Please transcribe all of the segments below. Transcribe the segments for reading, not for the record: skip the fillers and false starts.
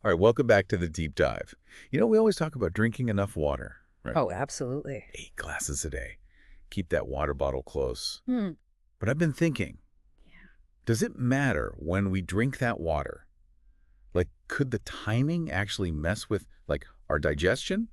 All right, welcome back to the deep dive. We always talk about drinking enough water, right? Oh, absolutely. 8 glasses a day. Keep that water bottle close. Hmm. But I've been thinking, does it matter when we drink that water? Like, could the timing actually mess with, like, our digestion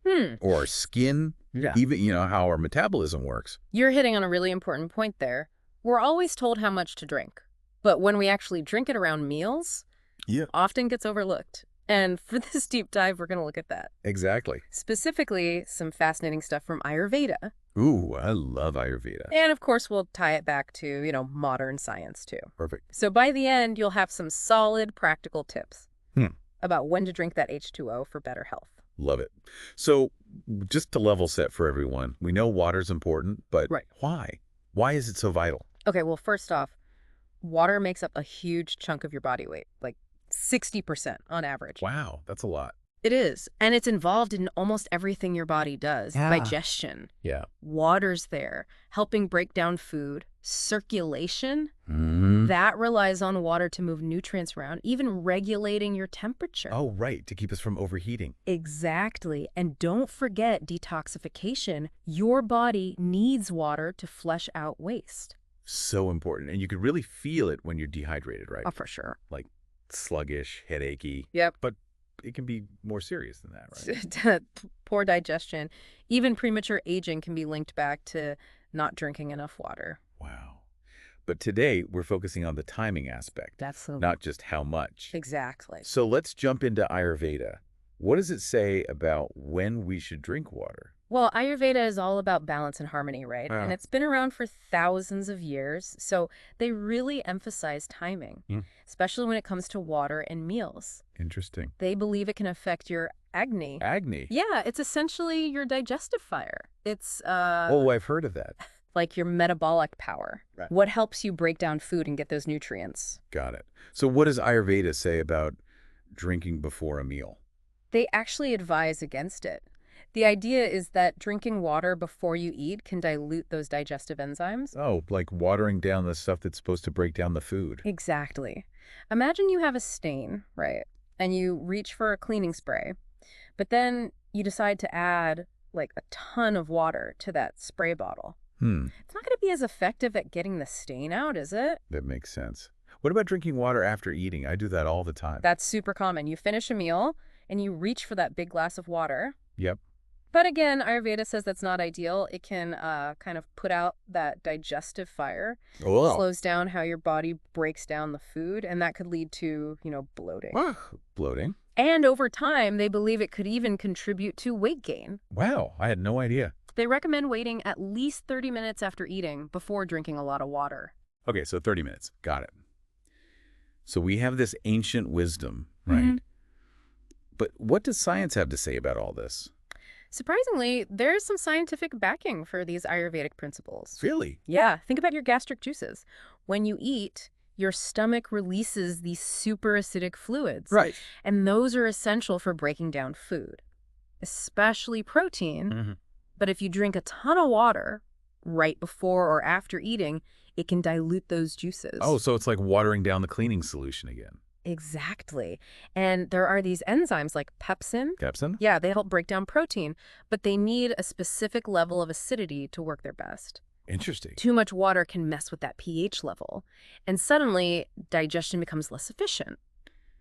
Hmm. or our skin? Yeah. Even, how our metabolism works? You're hitting on a really important point there. We're always told how much to drink, but when we actually drink it around meals, Yeah. often gets overlooked. And for this deep dive, we're going to look at that. Exactly. Specifically, some fascinating stuff from Ayurveda. Ooh, I love Ayurveda. And of course, we'll tie it back to, modern science too. Perfect. So by the end, you'll have some solid practical tips Hmm. about when to drink that H2O for better health. Love it. So, just to level set for everyone, we know water's important, but Right. why? Why is it so vital? Okay, well, first off, water makes up a huge chunk of your body weight, like 60% on average. Wow, that's a lot. It is. And it's involved in almost everything your body does. Yeah. Digestion, Yeah. water's there, helping break down food, circulation. Mm-hmm. That relies on water to move nutrients around, even regulating your temperature. Oh, right, to keep us from overheating. Exactly. And don't forget detoxification. Your body needs water to flush out waste. So important. And you can really feel it when you're dehydrated, right? Oh, for sure. Like sluggish, headachy. Yep. But it can be more serious than that, right? Poor digestion. Even premature aging can be linked back to not drinking enough water. Wow. But today, we're focusing on the timing aspect, That's the... not just how much. Exactly. So let's jump into Ayurveda. What does it say about when we should drink water? Well, Ayurveda is all about balance and harmony, right? Ah. And it's been around for thousands of years, so they really emphasize timing, especially when it comes to water and meals. Interesting. They believe it can affect your agni. Agni? Yeah, it's essentially your digestive fire. It's Oh, I've heard of that. like your metabolic power. Right. What helps you break down food and get those nutrients? Got it. So what does Ayurveda say about drinking before a meal? They actually advise against it. The idea is that drinking water before you eat can dilute those digestive enzymes. Oh, like watering down the stuff that's supposed to break down the food. Exactly. Imagine you have a stain, right? And you reach for a cleaning spray, but then you decide to add like a ton of water to that spray bottle. It's not going to be as effective at getting the stain out, is it? That makes sense. What about drinking water after eating? I do that all the time. That's super common. You finish a meal and you reach for that big glass of water. Yep. But again, Ayurveda says that's not ideal. It can kind of put out that digestive fire, slows down how your body breaks down the food, and that could lead to, bloating. Bloating? And over time, they believe it could even contribute to weight gain. Wow, I had no idea. They recommend waiting at least 30 minutes after eating before drinking a lot of water. Okay, so 30 minutes. Got it. So we have this ancient wisdom, right? Mm-hmm. But what does science have to say about all this? Surprisingly, there's some scientific backing for these Ayurvedic principles. Really? Yeah, think about your gastric juices. When you eat, your stomach releases these super acidic fluids. Right. And those are essential for breaking down food, especially protein. Mm-hmm. But if you drink a ton of water right before or after eating, it can dilute those juices. Oh, so it's like watering down the cleaning solution again. Exactly. And there are these enzymes like pepsin. Pepsin? Yeah, they help break down protein, but they need a specific level of acidity to work their best. Interesting. Too much water can mess with that pH level, and suddenly digestion becomes less efficient.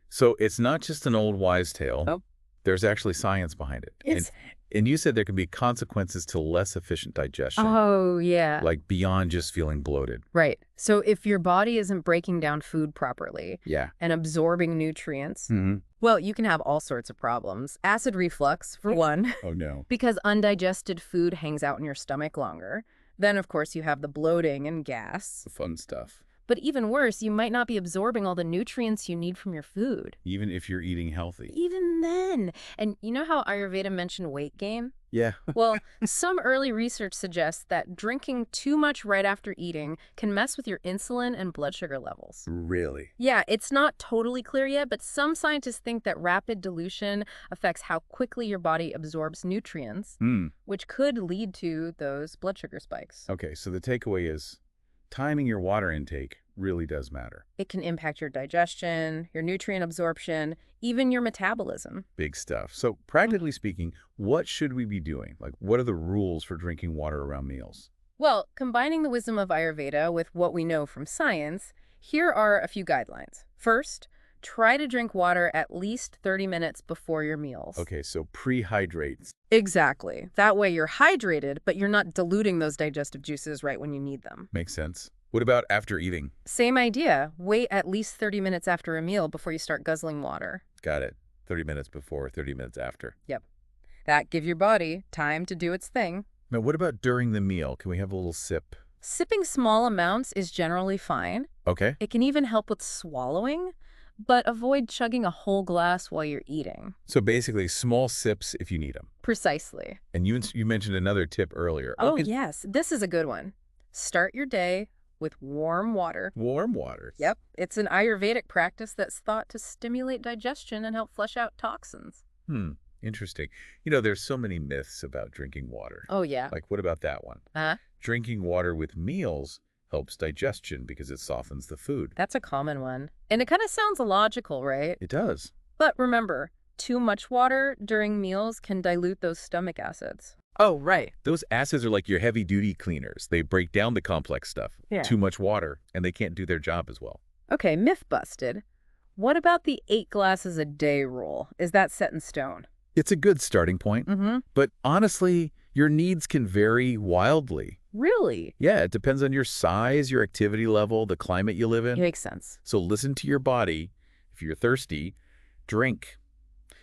So it's not just an old wives' tale. Oh. There's actually science behind it. And you said there can be consequences to less efficient digestion. Oh, yeah. Like beyond just feeling bloated. Right. So if your body isn't breaking down food properly Yeah. and absorbing nutrients, Mm-hmm. well, you can have all sorts of problems. Acid reflux, for one, Oh, no. because undigested food hangs out in your stomach longer. Then, of course, you have the bloating and gas. The fun stuff. But even worse, you might not be absorbing all the nutrients you need from your food. Even if you're eating healthy. Even then. And you know how Ayurveda mentioned weight gain? Yeah. Well, some early research suggests that drinking too much right after eating can mess with your insulin and blood sugar levels. Really? Yeah, it's not totally clear yet, but some scientists think that rapid dilution affects how quickly your body absorbs nutrients, which could lead to those blood sugar spikes. Okay, so the takeaway is timing your water intake really does matter. It can impact your digestion, your nutrient absorption, even your metabolism. Big stuff. So practically speaking, what should we be doing? Like, what are the rules for drinking water around meals? Well, combining the wisdom of Ayurveda with what we know from science, here are a few guidelines. First, try to drink water at least 30 minutes before your meals. Okay, so pre-hydrate. Exactly. That way you're hydrated, but you're not diluting those digestive juices right when you need them. Makes sense. What about after eating? Same idea. Wait at least 30 minutes after a meal before you start guzzling water. Got it. 30 minutes before, 30 minutes after. Yep. That gives your body time to do its thing. Now, what about during the meal? Can we have a little sip? Sipping small amounts is generally fine. Okay. It can even help with swallowing, but avoid chugging a whole glass while you're eating. So basically, small sips if you need them. Precisely. And you mentioned another tip earlier. Oh, yes. This is a good one. Start your day with warm water. Warm water. Yep. It's an Ayurvedic practice that's thought to stimulate digestion and help flush out toxins. Interesting. There's so many myths about drinking water. Oh, yeah. Like, what about that one? Drinking water with meals helps digestion because it softens the food. That's a common one. And it kind of sounds illogical, right? It does. But remember, too much water during meals can dilute those stomach acids. Oh, right. Those acids are like your heavy-duty cleaners. They break down the complex stuff. Yeah. Too much water, and they can't do their job as well. Okay, myth busted. What about the 8 glasses a day rule? Is that set in stone? It's a good starting point, but honestly, your needs can vary wildly. Really? Yeah, it depends on your size, your activity level, the climate you live in. It makes sense. So listen to your body. If you're thirsty, drink.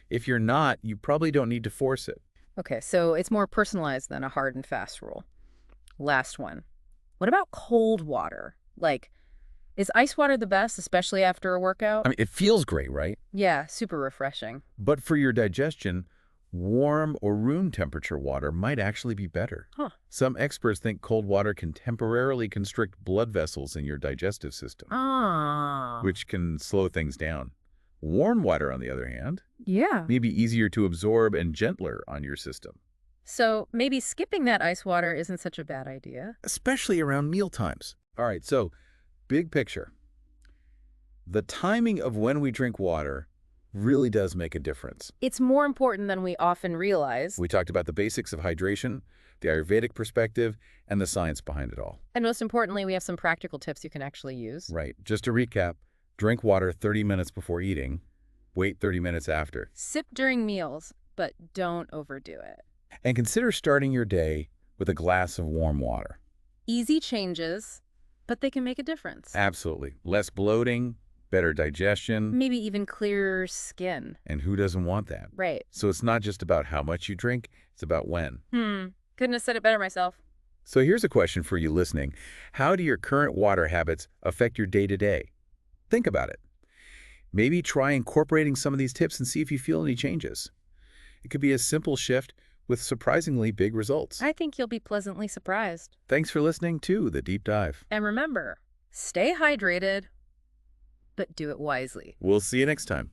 If you're not, you probably don't need to force it. Okay, so it's more personalized than a hard and fast rule. Last one. What about cold water? Like, is ice water the best, especially after a workout? I mean, it feels great, right? Yeah, super refreshing. But for your digestion, warm or room temperature water might actually be better. Some experts think cold water can temporarily constrict blood vessels in your digestive system, which can slow things down. Warm water, on the other hand, may be easier to absorb and gentler on your system. So maybe skipping that ice water isn't such a bad idea. Especially around meal times. All right, so big picture. The timing of when we drink water really does make a difference. It's more important than we often realize. We talked about the basics of hydration, the Ayurvedic perspective, and the science behind it all. And most importantly, we have some practical tips you can actually use. Right. Just to recap, drink water 30 minutes before eating. Wait 30 minutes after. Sip during meals, but don't overdo it. And consider starting your day with a glass of warm water. Easy changes, but they can make a difference. Absolutely. Less bloating, better digestion. Maybe even clearer skin. And who doesn't want that? Right. So it's not just about how much you drink, it's about when. Couldn't have said it better myself. So here's a question for you listening. How do your current water habits affect your day-to-day? Think about it. Maybe try incorporating some of these tips and see if you feel any changes. It could be a simple shift with surprisingly big results. I think you'll be pleasantly surprised. Thanks for listening to The Deep Dive. And remember, stay hydrated, but do it wisely. We'll see you next time.